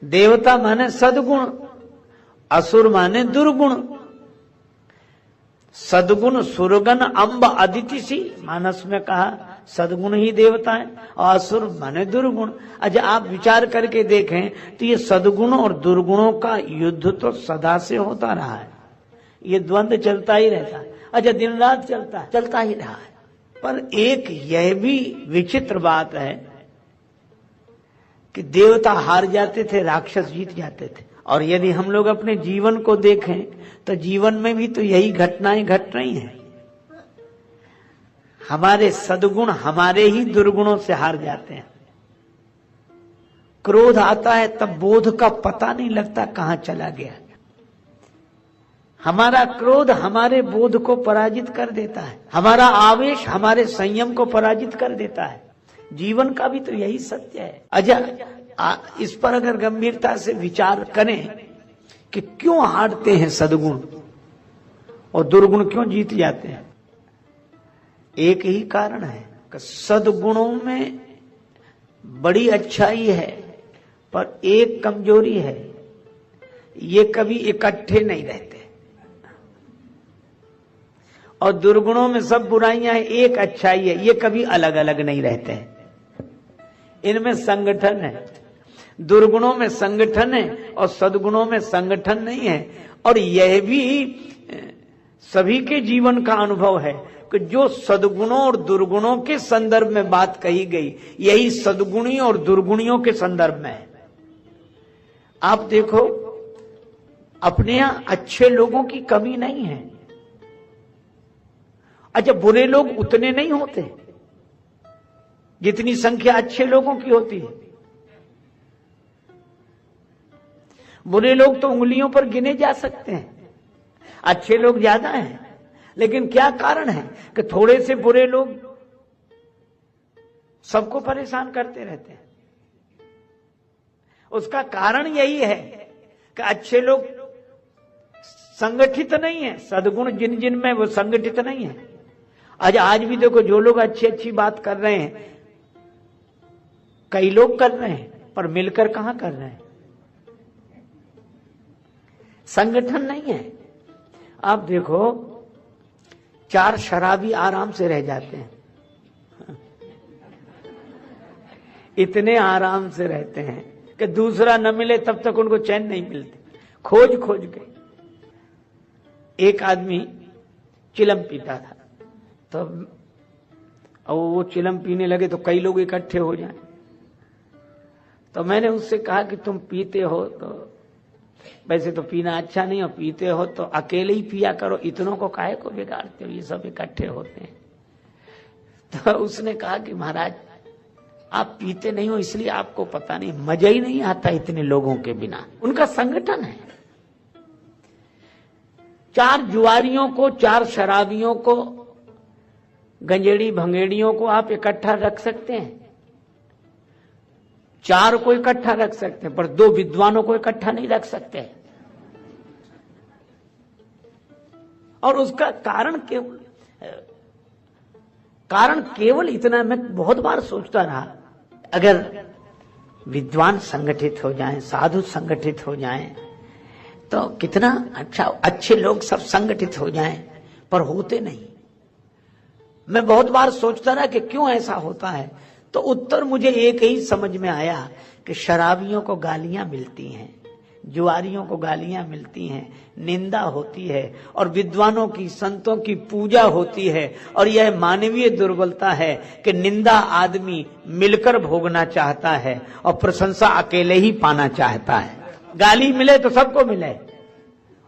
देवता माने सद्गुण, असुर माने दुर्गुण। सद्गुण सुरगन अम्ब अदिति सी, मानस में कहा सद्गुण ही देवता है और असुर माने दुर्गुण। अच्छा आप विचार करके देखें तो ये सद्गुणों और दुर्गुणों का युद्ध तो सदा से होता रहा है, ये द्वंद्व चलता ही रहता है। अच्छा दिन रात चलता ही रहा है। पर एक यह भी विचित्र बात है कि देवता हार जाते थे, राक्षस जीत जाते थे। और यदि हम लोग अपने जीवन को देखें तो जीवन में भी तो यही घटनाएं घट रही हैं। हमारे सद्गुण हमारे ही दुर्गुणों से हार जाते हैं। क्रोध आता है तब बोध का पता नहीं लगता कहां चला गया। हमारा क्रोध हमारे बोध को पराजित कर देता है, हमारा आवेश हमारे संयम को पराजित कर देता है। जीवन का भी तो यही सत्य है। अच्छा इस पर अगर गंभीरता से विचार करें कि क्यों हारते हैं सद्गुण और दुर्गुण क्यों जीत जाते हैं, एक ही कारण है कि सद्गुणों में बड़ी अच्छाई है पर एक कमजोरी है, ये कभी इकट्ठे नहीं रहते। और दुर्गुणों में सब बुराइयां हैं, एक अच्छाई है, ये कभी अलग अलग नहीं रहते हैं। इनमें संगठन है, दुर्गुणों में संगठन है और सद्गुणों में संगठन नहीं है। और यह भी सभी के जीवन का अनुभव है कि जो सद्गुणों और दुर्गुणों के संदर्भ में बात कही गई, यही सद्गुणी और दुर्गुणियों के संदर्भ में है। आप देखो अपने यहां अच्छे लोगों की कमी नहीं है। अच्छा बुरे लोग उतने नहीं होते जितनी संख्या अच्छे लोगों की होती है। बुरे लोग तो उंगलियों पर गिने जा सकते हैं, अच्छे लोग ज्यादा हैं। लेकिन क्या कारण है कि थोड़े से बुरे लोग सबको परेशान करते रहते हैं। उसका कारण यही है कि अच्छे लोग संगठित नहीं है, सद्गुण जिन जिन में वो संगठित नहीं है। आज भी देखो जो लोग अच्छी अच्छी बात कर रहे हैं, कई लोग कर रहे हैं पर मिलकर कहां कर रहे हैं, संगठन नहीं है। आप देखो 4 शराबी आराम से रह जाते हैं, इतने आराम से रहते हैं कि दूसरा न मिले तब तक उनको चैन नहीं मिलती, खोज खोज के। एक आदमी चिलम पीता था, तो अब वो चिलम पीने लगे तो कई लोग इकट्ठे हो जाए। तो मैंने उससे कहा कि तुम पीते हो तो वैसे तो पीना अच्छा नहीं, और पीते हो तो अकेले ही पिया करो, इतनों को काहे को बिगाड़ते हो, ये सब इकट्ठे होते हैं। तो उसने कहा कि महाराज आप पीते नहीं हो इसलिए आपको पता नहीं, मजा ही नहीं आता इतने लोगों के बिना। उनका संगठन है। 4 जुआरियों को, 4 शराबियों को, गंजेड़ी भंगेड़ियों को आप इकट्ठा रख सकते हैं, 4 को इकट्ठा रख सकते हैं, पर 2 विद्वानों को इकट्ठा नहीं रख सकते। और उसका कारण केवल इतना, मैं बहुत बार सोचता रहा, अगर विद्वान संगठित हो जाएं, साधु संगठित हो जाएं तो कितना अच्छा, अच्छे लोग सब संगठित हो जाएं, पर होते नहीं। मैं बहुत बार सोचता रहा कि क्यों ऐसा होता है, तो उत्तर मुझे एक ही समझ में आया कि शराबियों को गालियां मिलती हैं, जुआरियों को गालियां मिलती हैं, निंदा होती है, और विद्वानों की, संतों की पूजा होती है। और यह मानवीय दुर्बलता है कि निंदा आदमी मिलकर भोगना चाहता है और प्रशंसा अकेले ही पाना चाहता है। गाली मिले तो सबको मिले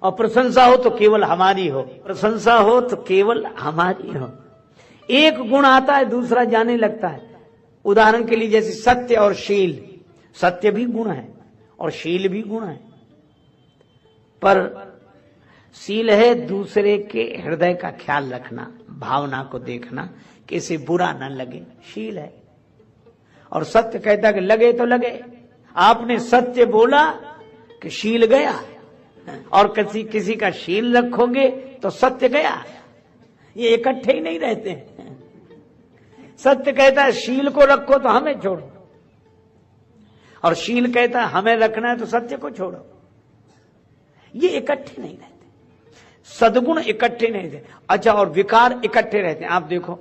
और प्रशंसा हो तो केवल हमारी हो, प्रशंसा हो तो केवल हमारी हो। एक गुण आता है दूसरा जाने लगता है। उदाहरण के लिए जैसे सत्य और शील, सत्य भी गुण है और शील भी गुण है, पर शील है दूसरे के हृदय का ख्याल रखना, भावना को देखना कि इसे बुरा न लगे, शील है। और सत्य कहता कि लगे तो लगे। आपने सत्य बोला कि शील गया, और किसी का शील रखोगे तो सत्य गया। ये इकट्ठे ही नहीं रहते हैं। सत्य कहता है शील को रखो तो हमें छोड़ो, और शील कहता है हमें रखना है तो सत्य को छोड़ो। ये इकट्ठे नहीं रहते, सद्गुण इकट्ठे नहीं रहते। अच्छा, और विकार इकट्ठे रहते हैं। आप देखो,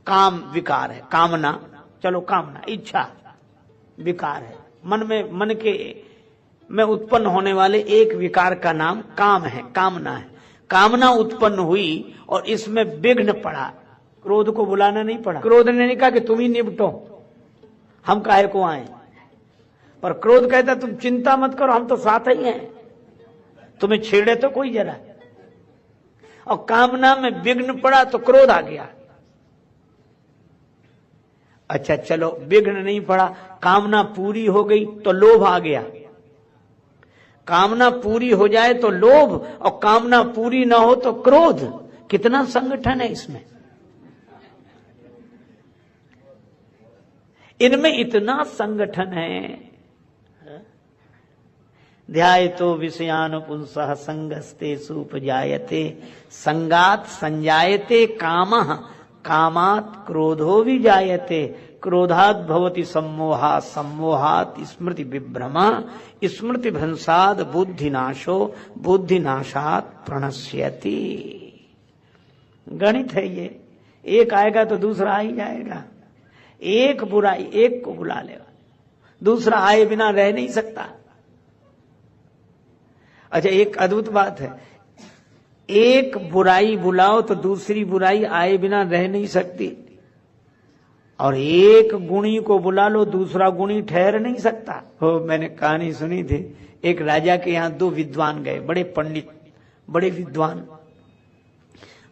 काम विकार है, कामना, चलो कामना, इच्छा विकार है। मन में उत्पन्न होने वाले एक विकार का नाम काम है, कामना है। कामना उत्पन्न हुई और इसमें विघ्न पड़ा, क्रोध को बुलाना नहीं पड़ा। क्रोध ने नहीं कहा कि तुम ही निपटो, हम काहे को आए, पर क्रोध कहता तुम चिंता मत करो, हम तो साथ ही हैं, तुम्हें छेड़े तो कोई जरा। और कामना में विघ्न पड़ा तो क्रोध आ गया। अच्छा चलो, विघ्न नहीं पड़ा, कामना पूरी हो गई तो लोभ आ गया। कामना पूरी हो जाए तो लोभ, और कामना पूरी ना हो तो क्रोध। कितना संगठन है इसमें, इनमें इतना संगठन है। ध्यायतो विषयान पुंसः संगस्तेषु उपजायते संगात संजायते कामः कामात् क्रोधो विजायते क्रोधात् भवति सम्मोहा सम्मोहात् स्मृति विभ्रमा स्मृति भ्रंशात् बुद्धिनाशो बुद्धिनाशात् प्रणश्यति। गणित है ये, एक आएगा तो दूसरा आ ही जाएगा। एक बुराई एक को बुला लेगा, दूसरा आए बिना रह नहीं सकता। अच्छा, एक अद्भुत बात है, एक बुराई बुलाओ तो दूसरी बुराई आए बिना रह नहीं सकती, और एक गुणी को बुला लो दूसरा गुणी ठहर नहीं सकता। हो, मैंने कहानी सुनी थी, एक राजा के यहाँ दो विद्वान गए, बड़े पंडित, बड़े विद्वान।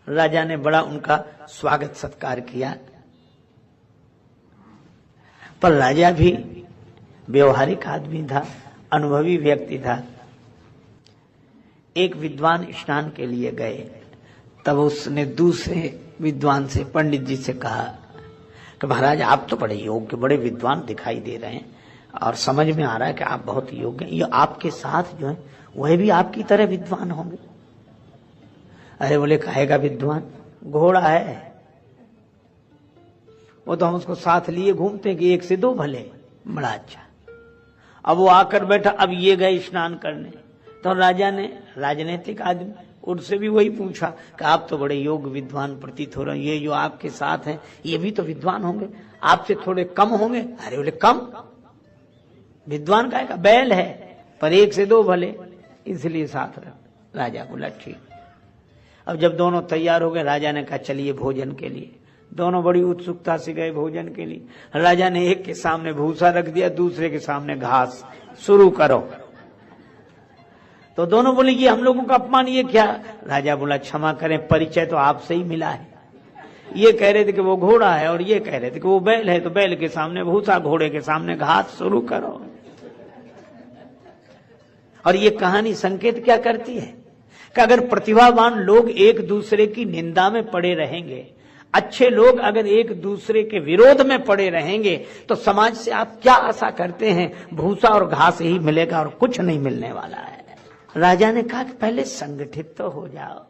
राजा ने बड़ा उनका स्वागत सत्कार किया, पर राजा भी व्यवहारिक आदमी था, अनुभवी व्यक्ति था। एक विद्वान स्नान के लिए गए, तब उसने दूसरे विद्वान से, पंडित जी से कहा कि महाराज आप तो बड़े योग्य, बड़े विद्वान दिखाई दे रहे हैं, और समझ में आ रहा है कि आप बहुत योग्य हैं, ये आपके साथ जो है वह भी आपकी तरह विद्वान होंगे। अरे बोले कहेगा विद्वान, घोड़ा है, वो तो हम उसको साथ लिए घूमते कि एक से दो भले, बड़ा अच्छा। अब वो आकर बैठा, अब ये गए स्नान करने, तो राजा ने, राजनीतिक आदमी, उनसे भी वही पूछा कि आप तो बड़े योग्य विद्वान प्रतीत हो रहे हैं, ये जो आपके साथ हैं ये भी तो विद्वान होंगे, आपसे थोड़े कम होंगे। अरे बोले कम, विद्वान का एक बैल है, पर एक से दो भले, इसलिए साथ रहे। राजा बोला ठीक। अब जब दोनों तैयार हो गए, राजा ने कहा चलिए भोजन के लिए। दोनों बड़ी उत्सुकता से गए भोजन के लिए। राजा ने एक के सामने भूसा रख दिया, दूसरे के सामने घास, शुरू करो। तो दोनों बोले कि हम लोगों का अपमान, ये क्या? राजा बोला क्षमा करें, परिचय तो आपसे ही मिला है। ये कह रहे थे कि वो घोड़ा है, और ये कह रहे थे कि वो बैल है, तो बैल के सामने भूसा, घोड़े के सामने घास, शुरू करो। और ये कहानी संकेत क्या करती है कि अगर प्रतिभावान लोग एक दूसरे की निंदा में पड़े रहेंगे, अच्छे लोग अगर एक दूसरे के विरोध में पड़े रहेंगे, तो समाज से आप क्या आशा करते हैं? भूसा और घास ही मिलेगा और कुछ नहीं मिलने वाला है। राजा ने कहा कि पहले संगठित तो हो जाओ।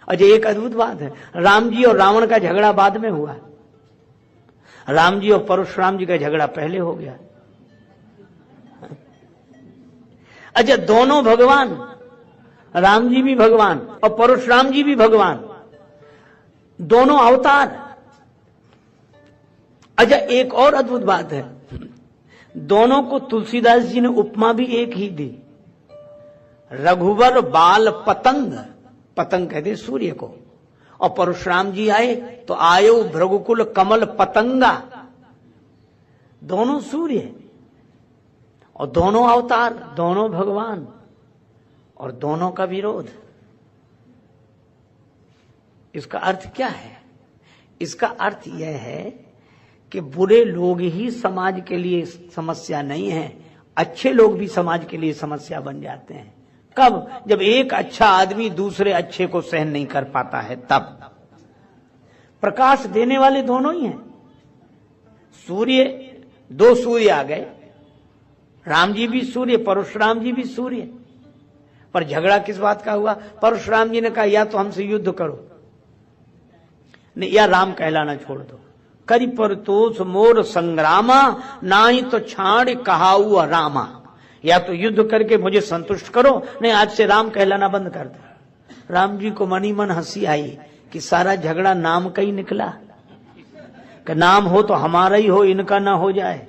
और एक अद्भुत बात है, राम जी और रावण का झगड़ा बाद में हुआ, राम जी और परशुराम जी का झगड़ा पहले हो गया। अच्छा, दोनों भगवान, राम जी भी भगवान और परशुराम जी भी भगवान, दोनों अवतार। अच्छा, एक और अद्भुत बात है, दोनों को तुलसीदास जी ने उपमा भी एक ही दी। रघुवर बाल पतंग, पतंग कहते सूर्य को, और परशुराम जी आए तो आयो भृगुकुल कमल पतंगा। दोनों सूर्य और दोनों अवतार, दोनों भगवान, और दोनों का विरोध। इसका अर्थ क्या है? इसका अर्थ यह है कि बुरे लोग ही समाज के लिए समस्या नहीं है, अच्छे लोग भी समाज के लिए समस्या बन जाते हैं। कब? जब एक अच्छा आदमी दूसरे अच्छे को सहन नहीं कर पाता है, तब। प्रकाश देने वाले दोनों ही हैं। सूर्य, दो सूर्य आ गए, राम जी भी सूर्य, परशुराम जी भी सूर्य, पर झगड़ा किस बात का हुआ? परशुराम जी ने कहा या तो हमसे युद्ध करो, नहीं या राम कहलाना छोड़ दो। करी परतोष मोर संग्रामा, नाई तो छाड़ कहाऊ रामा। या तो युद्ध करके मुझे संतुष्ट करो, नहीं आज से राम कहलाना बंद कर दो। राम जी को मनी मन हंसी आई कि सारा झगड़ा नाम का ही निकला, कि नाम हो तो हमारा ही हो, इनका ना हो जाए।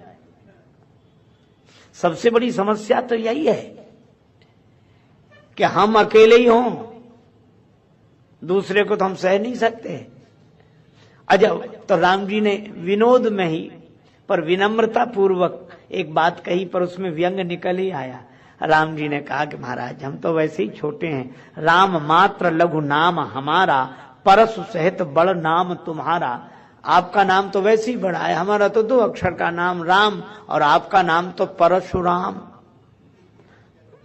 सबसे बड़ी समस्या तो यही है कि हम अकेले ही हों, दूसरे को तो हम सह नहीं सकते। अजब, तो राम जी ने विनोद में ही पर विनम्रता पूर्वक एक बात कही, पर उसमें व्यंग निकल ही आया। राम जी ने कहा कि महाराज हम तो वैसे ही छोटे हैं, राम मात्र लघु नाम हमारा, परशु सहित बड़ नाम तुम्हारा। आपका नाम तो वैसे ही बड़ा है, हमारा तो 2 अक्षर का नाम राम, और आपका नाम तो परशुराम।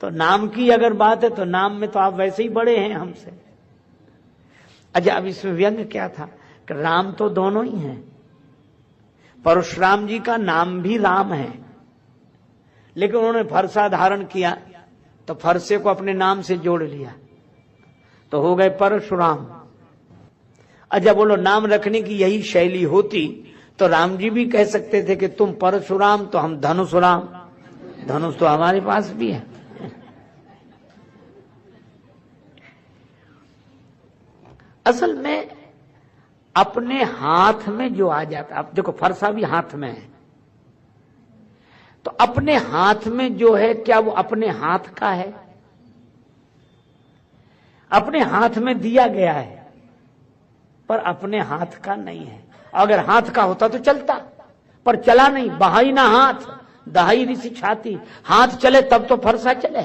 तो नाम की अगर बात है तो नाम में तो आप वैसे ही बड़े हैं हमसे। अच्छा, अब इसमें व्यंग क्या था कि राम तो दोनों ही हैं। परशुराम जी का नाम भी राम है, लेकिन उन्होंने फरसा धारण किया तो फरसे को अपने नाम से जोड़ लिया तो हो गए परशुराम। अच्छा बोलो, नाम रखने की यही शैली होती तो राम जी भी कह सकते थे कि तुम परशुराम तो हम धनुषराम, धनुष तो हमारे पास भी है। असल में अपने हाथ में जो आ जाता, आप देखो फरसा भी हाथ में है, तो अपने हाथ में जो है क्या वो अपने हाथ का है? अपने हाथ में दिया गया है पर अपने हाथ का नहीं है। अगर हाथ का होता तो चलता, पर चला नहीं। बहाई ना हाथ दहाई ऋषि छाती, हाथ चले तब तो फरसा चले।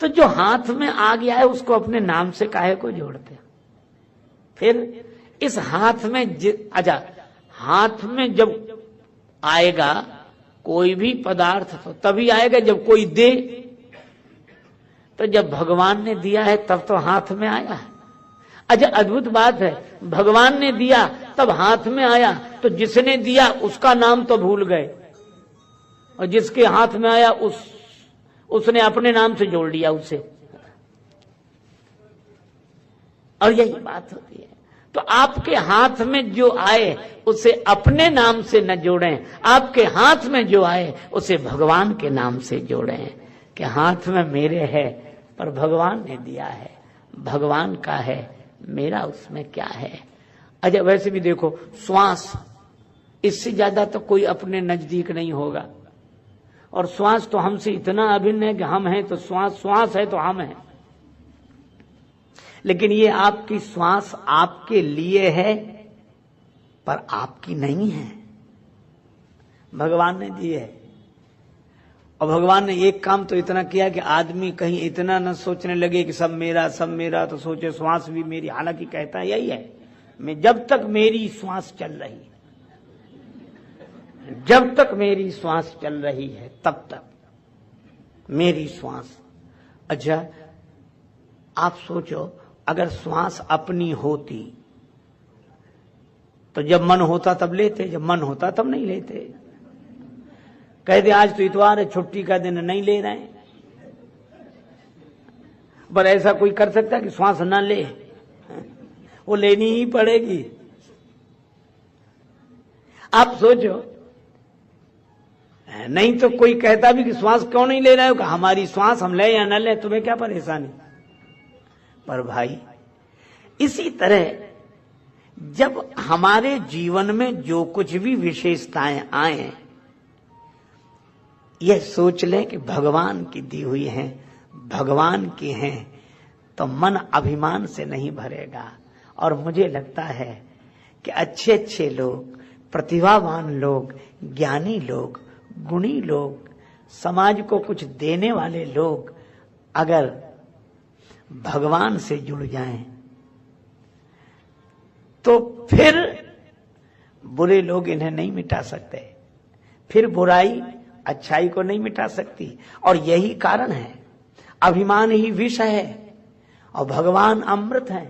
तो जो हाथ में आ गया है उसको अपने नाम से काहे को जोड़ते? फिर इस हाथ में अच्छा, हाथ में जब आएगा कोई भी पदार्थ तो तभी आएगा जब कोई दे। तो जब भगवान ने दिया है तब तो हाथ में आया है। अच्छा, अद्भुत बात है, भगवान ने दिया तब हाथ में आया, तो जिसने दिया उसका नाम तो भूल गए, और जिसके हाथ में आया उसने अपने नाम से जोड़ लिया उसे। और यही बात होती है। तो आपके हाथ में जो आए उसे अपने नाम से न जोड़ें, आपके हाथ में जो आए उसे भगवान के नाम से जोड़ें कि हाथ में मेरे है पर भगवान ने दिया है, भगवान का है, मेरा उसमें क्या है। अच्छा, वैसे भी देखो श्वास, इससे ज्यादा तो कोई अपने नजदीक नहीं होगा, और श्वास तो हमसे इतना अभिन्न है कि हम हैं तो श्वास है तो हम हैं। लेकिन ये आपकी श्वास आपके लिए है पर आपकी नहीं है, भगवान ने दी है। और भगवान ने एक काम तो इतना किया कि आदमी कहीं इतना न सोचने लगे कि सब मेरा, तो सोचे श्वास भी मेरी। हालांकि कहता है यही है, मैं जब तक मेरी श्वास चल रही, जब तक मेरी श्वास चल रही है तब तक मेरी श्वास। अच्छा, आप सोचो अगर श्वास अपनी होती तो जब मन होता तब लेते, जब मन होता तब नहीं लेते। कहते आज तो इतवार है, छुट्टी का दिन, नहीं ले रहे हैं। पर ऐसा कोई कर सकता है कि श्वास ना ले? वो लेनी ही पड़ेगी। आप सोचो, नहीं तो कोई कहता भी कि श्वास क्यों नहीं ले रहे हो? हमारी श्वास, हम ले या न ले, तुम्हें क्या परेशानी? पर भाई इसी तरह जब हमारे जीवन में जो कुछ भी विशेषताएं आए, यह सोच लें कि भगवान की दी हुई हैं, भगवान की हैं, तो मन अभिमान से नहीं भरेगा। और मुझे लगता है कि अच्छे अच्छे लोग, प्रतिभावान लोग, ज्ञानी लोग, गुणी लोग, समाज को कुछ देने वाले लोग अगर भगवान से जुड़ जाएं तो फिर बुरे लोग इन्हें नहीं मिटा सकते, फिर बुराई अच्छाई को नहीं मिटा सकती। और यही कारण है, अभिमान ही विष है और भगवान अमृत है।